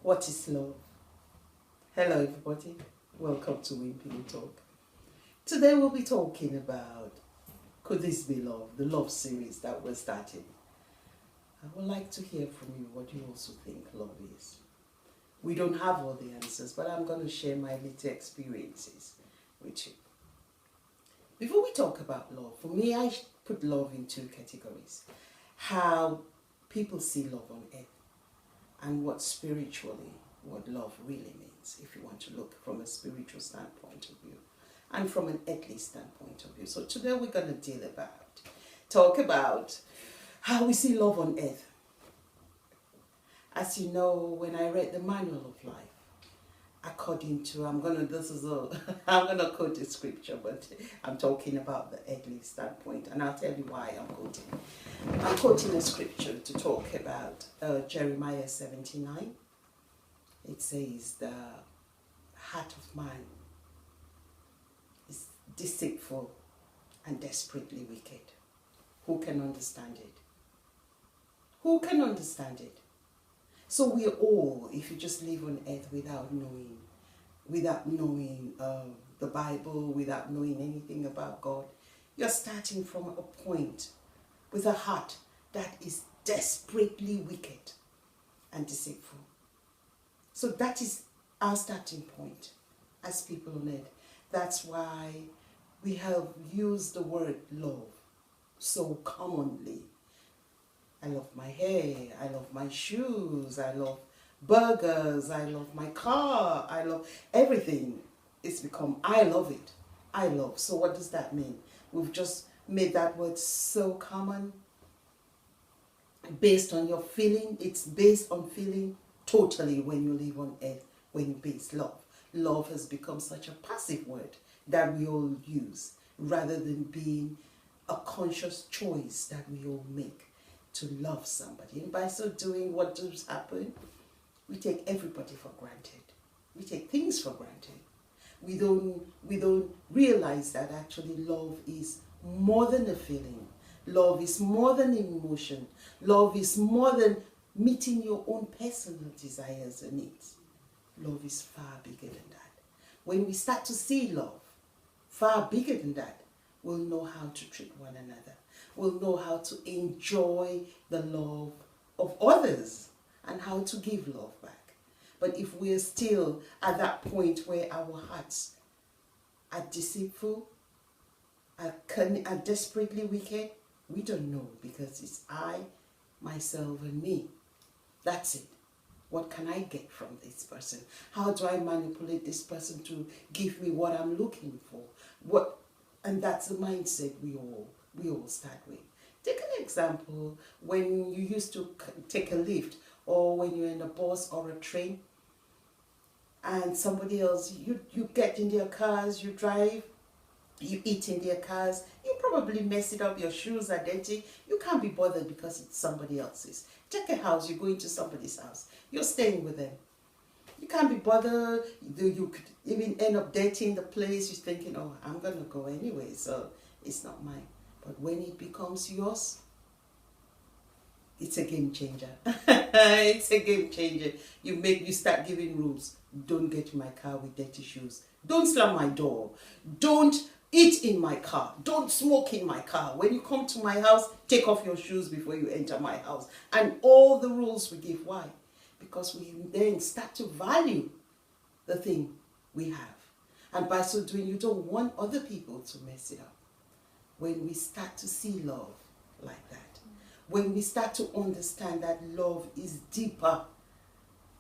What is love? Hello everybody, welcome to Wimpy Talk. Today we'll be talking about Could This Be Love, the love series that we're starting. I would like to hear from you what you also think love is. We don't have all the answers, but I'm going to share my little experiences with you. Before we talk about love, for me I put love in two categories. How people see love on earth and what love really means, if you want to look from a spiritual standpoint of view and from an earthly standpoint of view. So today we're going to talk about how we see love on earth. As you know, when I read the manual of life, according to, I'm gonna quote the scripture, but I'm talking about the earthly standpoint, and I'll tell you why I'm quoting. I'm quoting a scripture to talk about Jeremiah 79. It says, the heart of man is deceitful and desperately wicked. Who can understand it? Who can understand it? So we all, if you just live on earth without knowing the Bible, without knowing anything about God, you're starting from a point with a heart that is desperately wicked and deceitful. So that is our starting point as people on earth. That's why we have used the word love so commonly. I love my hair, I love my shoes, I love burgers, I love my car, I love everything. It's become, I love it. I love. So what does that mean? We've just made that word so common. Based on your feeling, it's based on feeling totally when you live on earth, when you base love. Love has become such a passive word that we all use rather than being a conscious choice that we all make to love somebody. And by so doing, what does happen? We take everybody for granted. We take things for granted. We don't realize that actually love is more than a feeling. Love is more than an emotion. Love is more than meeting your own personal desires and needs. Love is far bigger than that. When we start to see love far bigger than that, we'll know how to treat one another. We'll know how to enjoy the love of others and how to give love back. But if we're still at that point where our hearts are deceitful, are desperately wicked, we don't know, because it's I, myself, and me. That's it. What can I get from this person? How do I manipulate this person to give me what I'm looking for? And that's the mindset we all start with. Take an example when you used to take a lift, or when you're in a bus or a train, and somebody else, you get in their cars, you drive, you eat in their cars, you probably mess it up, your shoes are dirty, you can't be bothered because it's somebody else's. Take a house, you go into somebody's house, you're staying with them. You can't be bothered, you could even end up dirtying the place, you're thinking, oh, I'm going to go anyway, so it's not mine. But when it becomes yours, it's a game changer. It's a game changer. You start giving rules. Don't get in my car with dirty shoes. Don't slam my door. Don't eat in my car. Don't smoke in my car. When you come to my house, take off your shoes before you enter my house. And all the rules we give. Why? Because we then start to value the thing we have. And by so doing, you don't want other people to mess it up. When we start to see love like that, when we start to understand that love is deeper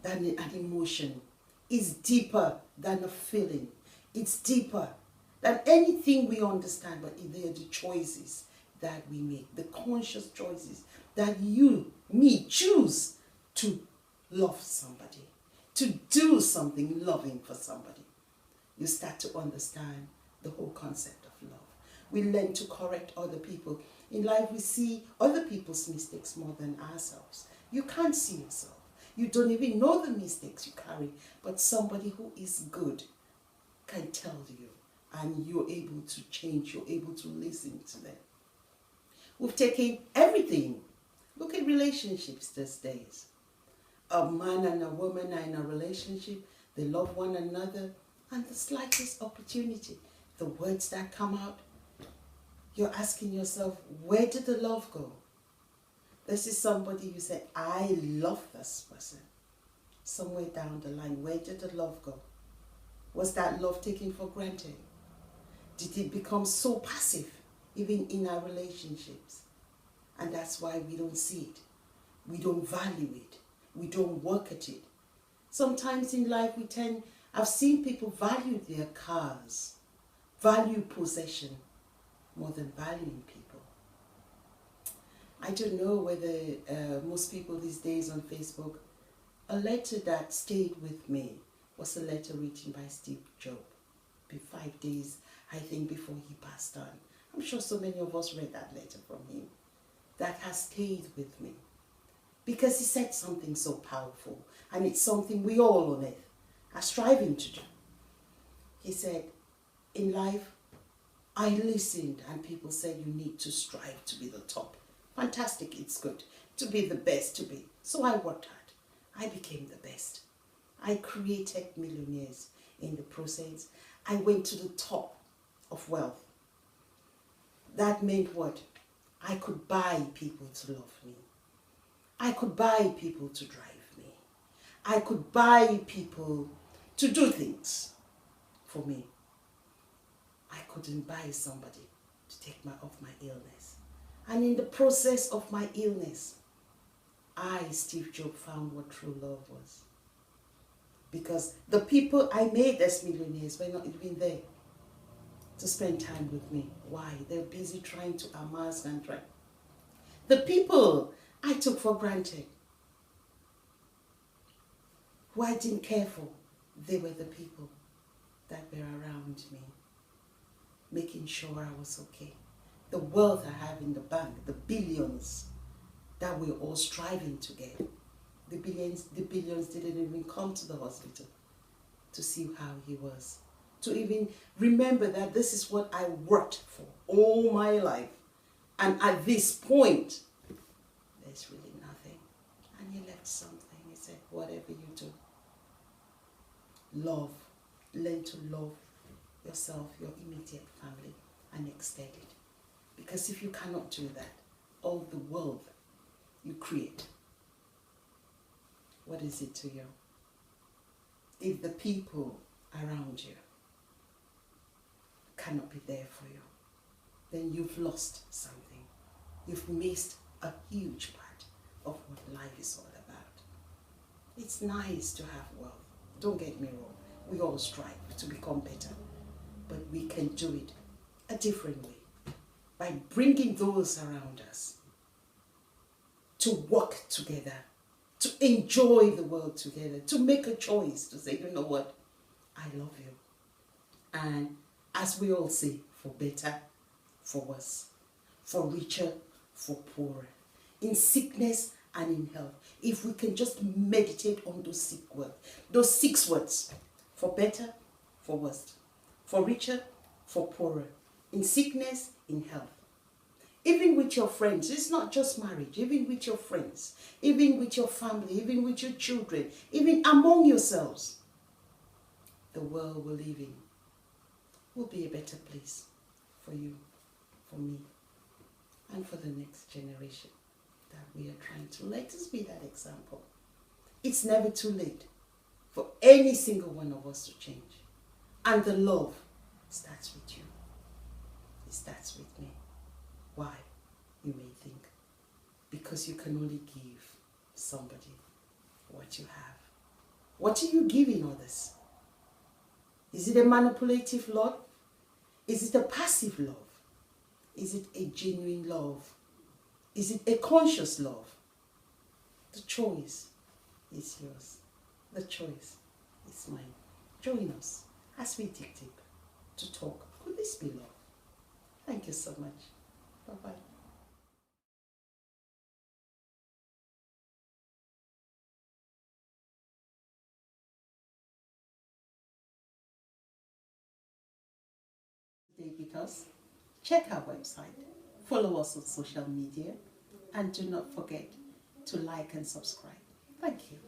than an emotion, it's deeper than a feeling, it's deeper than anything we understand, but they are the choices that we make, the conscious choices that me, choose to love somebody, to do something loving for somebody. You start to understand the whole concept of love. We learn to correct other people. In life, we see other people's mistakes more than ourselves. You can't see yourself. You don't even know the mistakes you carry, but somebody who is good can tell you, and you're able to change, you're able to listen to them. We've taken everything. Look at relationships these days. a man and a woman are in a relationship, they love one another, and the slightest opportunity, the words that come out, you're asking yourself, where did the love go? This is somebody who said, I love this person. Somewhere down the line, where did the love go? Was that love taken for granted? Did it become so passive, even in our relationships? And that's why we don't see it. We don't value it. We don't work at it. Sometimes in life I've seen people value their cars, value possession more than valuing people. I don't know whether most people these days on Facebook, a letter that stayed with me was a letter written by Steve Jobs. 5 days, I think, before he passed on. I'm sure so many of us read that letter from him. That has stayed with me. Because he said something so powerful, and it's something we all on earth are striving to do. He said, in life, I listened and people said you need to strive to be the top. Fantastic, it's good. To be the best, to be. So I worked hard. I became the best. I created millionaires in the process. I went to the top of wealth. That meant what? I could buy people to love me. I could buy people to drive me. I could buy people to do things for me. I couldn't buy somebody to take me off my illness. And in the process of my illness, I, Steve Jobs, found what true love was. Because the people I made as millionaires were not even there to spend time with me. Why? They're busy trying to amass and try. The people I took for granted, who I didn't care for, they were the people that were around me, making sure I was okay. The wealth I have in the bank, the billions that we're all striving to get, the billions didn't even come to the hospital to see how he was, to even remember that this is what I worked for all my life. And at this point, there's really nothing. And he left something. He said, whatever you do, love. Learn to love yourself, your immediate family, and extended. Because if you cannot do that, all the world you create, what is it to you? If the people around you cannot be there for you, then you've lost something. You've missed a huge part of what life is all about. It's nice to have wealth. Don't get me wrong. We all strive to become better. But we can do it a different way. By bringing those around us to work together, to enjoy the world together, to make a choice, to say, you know what, I love you. And as we all say, for better, for worse, for richer, for poorer, in sickness and in health. If we can just meditate on those six words, for better, for worse, for richer, for poorer, in sickness, in health. Even with your friends, it's not just marriage, even with your friends, even with your family, even with your children, even among yourselves, the world we live in will be a better place for you, for me, and for the next generation that we are trying to let us be that example. It's never too late for any single one of us to change. And the love starts with you. It starts with me. Why? You may think. Because you can only give somebody what you have. What are you giving others? Is it a manipulative love? Is it a passive love? Is it a genuine love? Is it a conscious love? The choice is yours. The choice is mine. Join us as we dig deep to talk. Could this be love? Thank you so much. Bye-bye. Stay with us. Check our website. Follow us on social media. And do not forget to like and subscribe. Thank you.